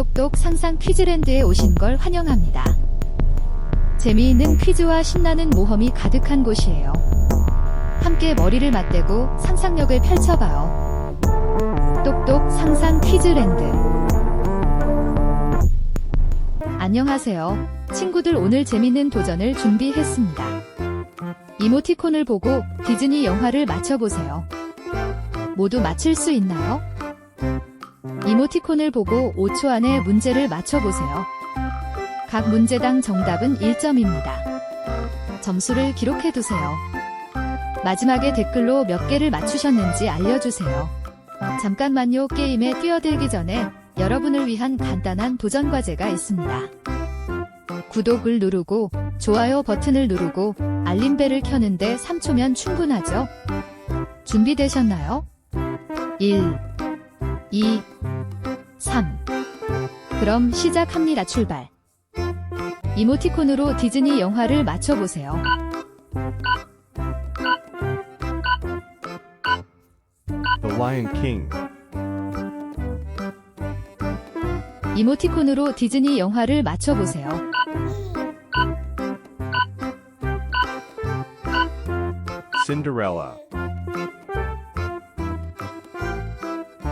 똑똑 상상 퀴즈랜드에 오신 걸 환영합니다. 재미있는 퀴즈와 신나는 모험이 가득한 곳이에요. 함께 머리를 맞대고 상상력을 펼쳐봐요. 똑똑 상상 퀴즈랜드. 안녕하세요. 친구들, 오늘 재밌는 도전을 준비했습니다. 이모티콘을 보고 디즈니 영화를 맞춰보세요. 모두 맞힐 수 있나요? 이모티콘을 보고 5초 안에 문제를 맞춰보세요. 각 문제당 정답은 1점입니다. 점수를 기록해두세요. 마지막에 댓글로 몇 개를 맞추셨는지 알려주세요. 잠깐만요. 게임에 뛰어들기 전에 여러분을 위한 간단한 도전 과제가 있습니다. 구독을 누르고 좋아요 버튼을 누르고 알림벨을 켜는데 3초면 충분하죠? 준비되셨나요? 1, 2, 3. 그럼 시작합니다. 출발. 이모티콘으로 디즈니 영화를 맞춰보세요. The Lion King. 이모티콘으로 디즈니 영화를 맞춰보세요. Cinderella.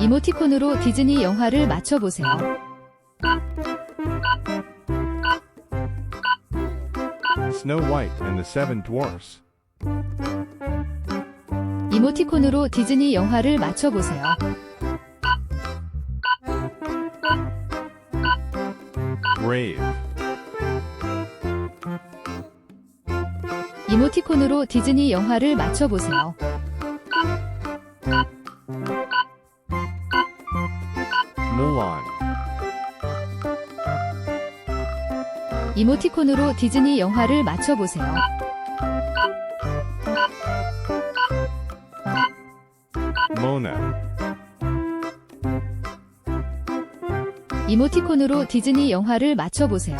이모티콘으로 디즈니 영화를 맞춰보세요. Snow White and the Seven Dwarfs. 이모티콘으로 디즈니 영화를 맞춰보세요. Brave. 이모티콘으로 디즈니 영화를 맞춰보세요. Mulan. 이모티콘으로 디즈니 영화를 맞춰보세요. Mona. 이모티콘으로 디즈니 영화를 맞춰보세요.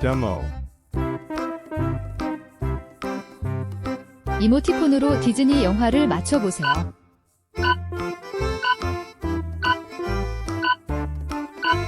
Dumbo. 이모티콘으로 디즈니 영화를 맞춰보세요.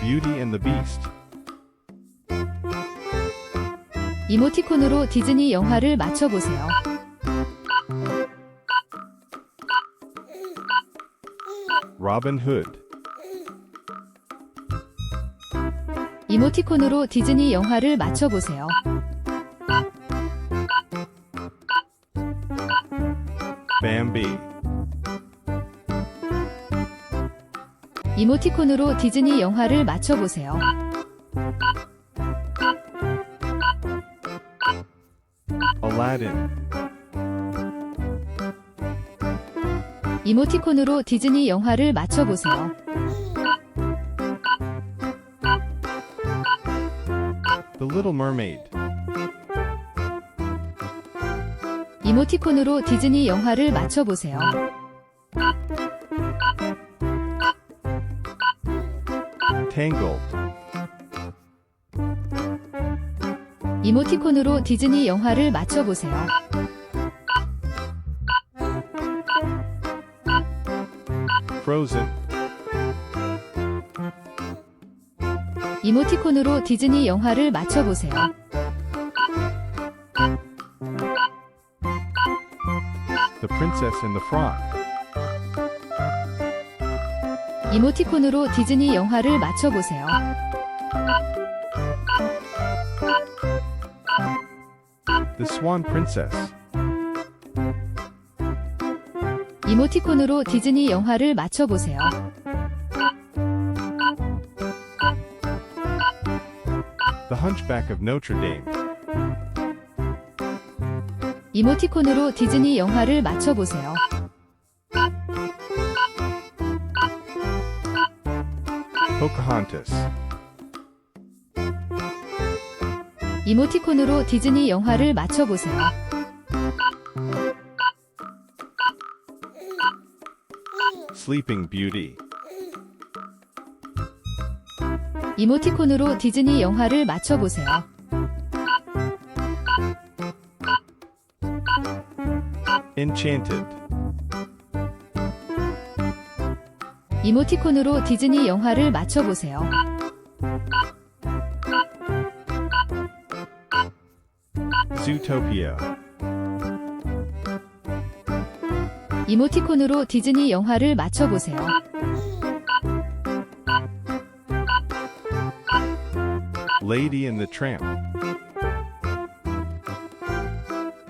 Beauty and the Beast. 이모티콘으로 디즈니 영화를 맞춰보세요. Robin Hood. 이모티콘으로 디즈니 영화를 맞춰보세요. Bambi. 이모티콘으로 디즈니 영화를 맞춰보세요. Aladdin. 이모티콘으로 디즈니 영화를 맞춰보세요. The Little Mermaid. 이모티콘으로 디즈니 영화를 맞춰보세요. Tangled. 이모티콘으로 디즈니 영화를 맞춰보세요. Frozen. 이모티콘으로 디즈니 영화를 맞춰보세요. The Princess and the Frog. 이모티콘으로 디즈니 영화를 맞춰보세요. The Swan Princess. 이모티콘으로 디즈니 영화를 맞춰보세요. The Hunchback of Notre Dame. 이모티콘으로 디즈니 영화를 맞춰보세요. Pocahontas. 이모티콘으로 디즈니 영화를 맞춰보세요. Sleeping Beauty. 이모티콘으로 디즈니 영화를 맞춰보세요. Enchanted. 이모티콘으로 디즈니 영화를 맞춰보세요. Zootopia. 이모티콘으로 디즈니 영화를 맞춰보세요. Lady and the Tramp.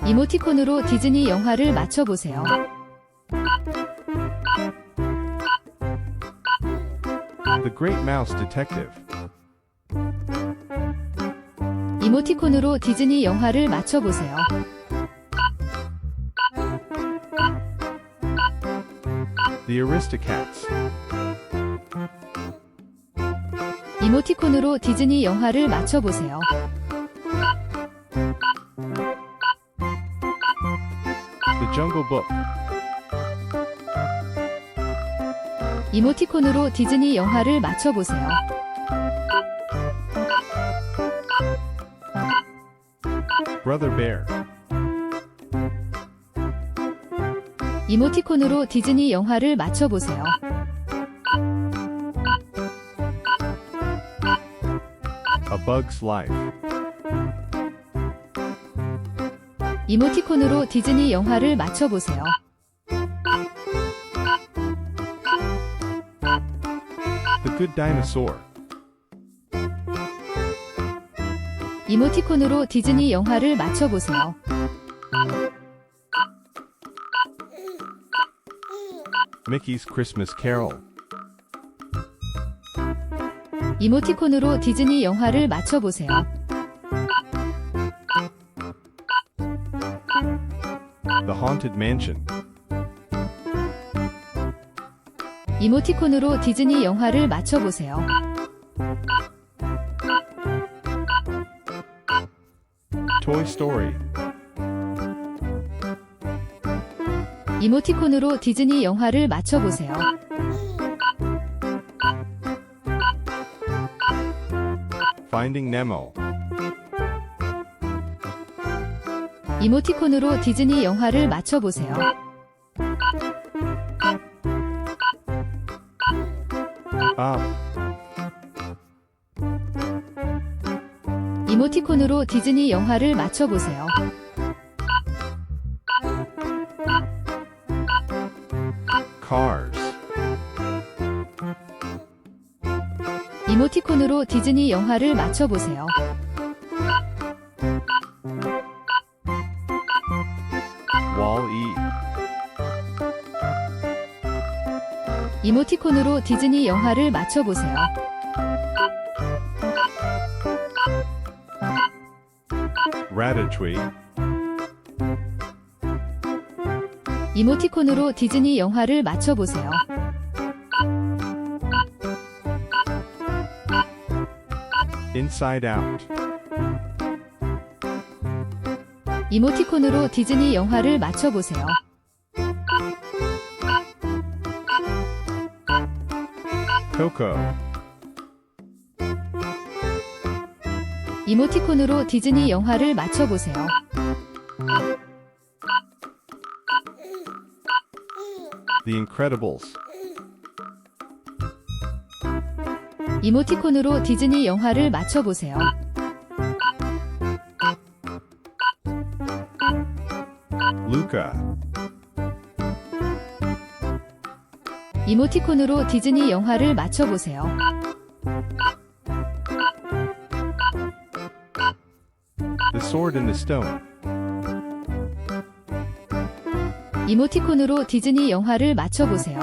이모티콘으로 디즈니 영화를 맞춰보세요. The Great Mouse Detective. 이모티콘으로 디즈니 영화를 맞춰보세요. The Aristocats. 이모티콘으로 디즈니 영화를 맞춰보세요. The Jungle Book. 이모티콘으로 디즈니 영화를 맞춰보세요. Brother Bear. 이모티콘으로 디즈니 영화를 맞춰보세요. A Bug's Life. 이모티콘으로 디즈니 영화를 맞춰보세요. The Good Dinosaur. 이모티콘으로 디즈니 영화를 맞춰보세요. Mickey's Christmas Carol. 이모티콘으로 디즈니 영화를 맞춰보세요. The Haunted Mansion. 이모티콘으로 디즈니 영화를 맞춰보세요. Toy Story. 이모티콘으로 디즈니 영화를 맞춰보세요. Finding Nemo. 이모티콘으로 디즈니 영화를 맞춰보세요. Up. 이모티콘으로 디즈니 영화를 맞춰보세요. Cars. 이모티콘으로 디즈니 영화를 맞춰보세요. Wall-E. 이모티콘으로 디즈니 영화를 맞춰보세요. Ratatouille. 이모티콘으로 디즈니 영화를 맞춰보세요. Inside Out. 이모티콘으로 디즈니 영화를 맞춰보세요. Coco. 이모티콘으로 디즈니 영화를 맞춰보세요. The Incredibles. 이모티콘으로 디즈니 영화를 맞춰보세요. Luca. 이모티콘으로 디즈니 영화를 맞춰보세요. The Sword in the Stone. 이모티콘으로 디즈니 영화를 맞춰보세요.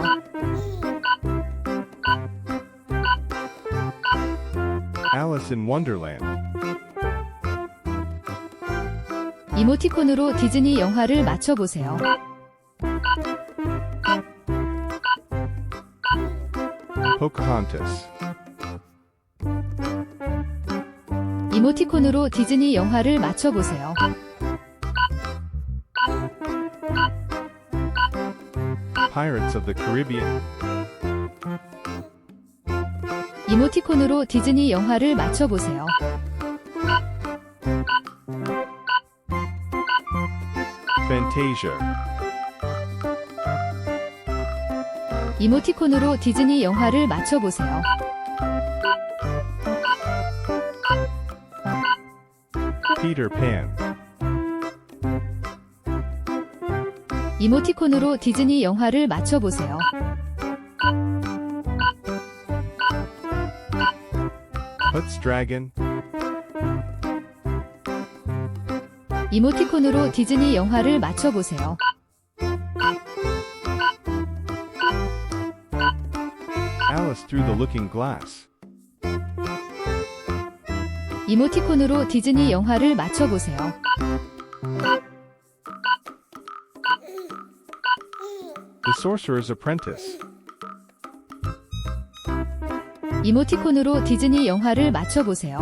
Alice in Wonderland. 이모티콘으로 디즈니 영화를 맞춰보세요. Pocahontas. 이모티콘으로 디즈니 영화를 맞춰보세요. Pirates of the Caribbean. 이모티콘으로 디즈니 영화를 맞춰보세요. Fantasia. 이모티콘으로 디즈니 영화를 맞춰보세요. Peter Pan. 이모티콘으로 디즈니 영화를 맞춰보세요. Puts Dragon. 이모티콘으로 디즈니 영화를 맞춰보세요. Alice Through the Looking Glass. 이모티콘으로 디즈니 영화를 맞춰보세요. The Sorcerer's Apprentice. 이모티콘으로 디즈니 영화를 맞춰보세요.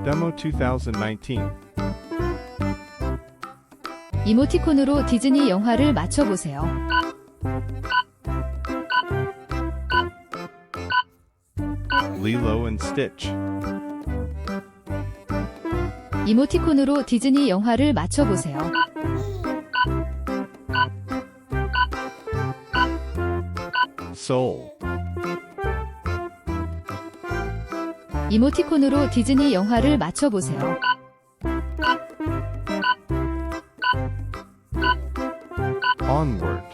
Demo 2019. 이모티콘으로 디즈니 영화를 맞춰보세요. Lilo and Stitch. 이모티콘으로 디즈니 영화를 맞춰보세요. Soul. 이모티콘으로 디즈니 영화를 맞춰보세요. Onward.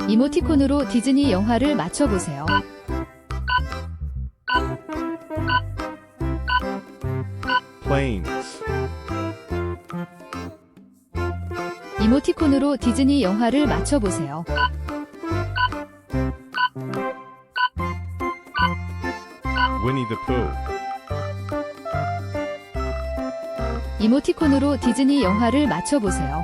이모티콘으로 디즈니 영화를 맞춰보세요. Planes. 이모티콘으로 디즈니 영화를 맞춰보세요. Winnie the Pooh. 이모티콘으로 디즈니 영화를 맞춰보세요.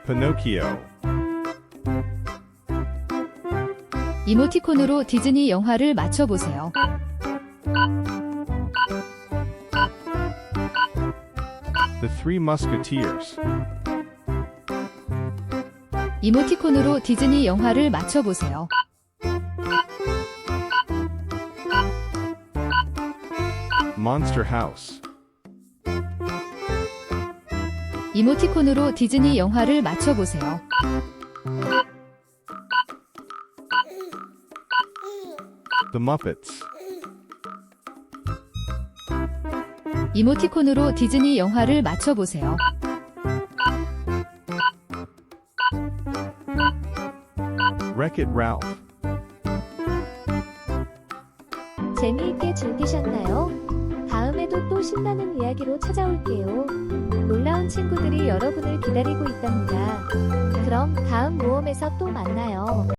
Pinocchio. 이모티콘으로 디즈니 영화를 맞춰보세요. The Three Musketeers. 이모티콘으로 디즈니 영화를 맞춰보세요. Monster House. 이모티콘으로 디즈니 영화를 맞춰보세요. The Muppets. 이모티콘으로 디즈니 영화를 맞춰보세요. Wreck-It Ralph. 재미있게 즐기셨나요? 다음에도 또 신나는 이야기로 찾아올게요. 놀라운 친구들이 여러분을 기다리고 있답니다. 그럼 다음 모험에서 또 만나요.